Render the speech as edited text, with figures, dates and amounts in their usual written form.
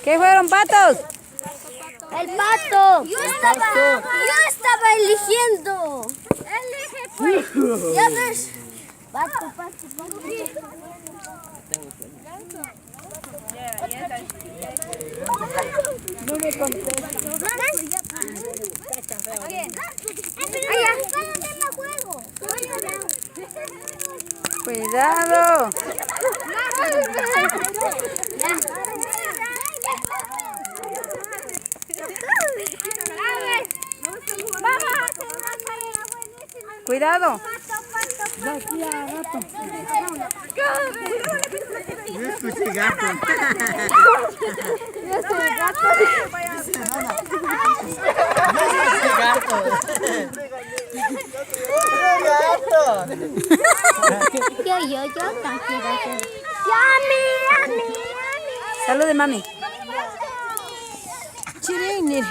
¿Qué fueron, patos? El pato. Yo estaba eligiendo. Elige. Ya ves. Pato. No me contestas. Cuidado. Cuidado. Yo escuché gato. Yo, tranquila. Yummy. Salud de mami. Chirene.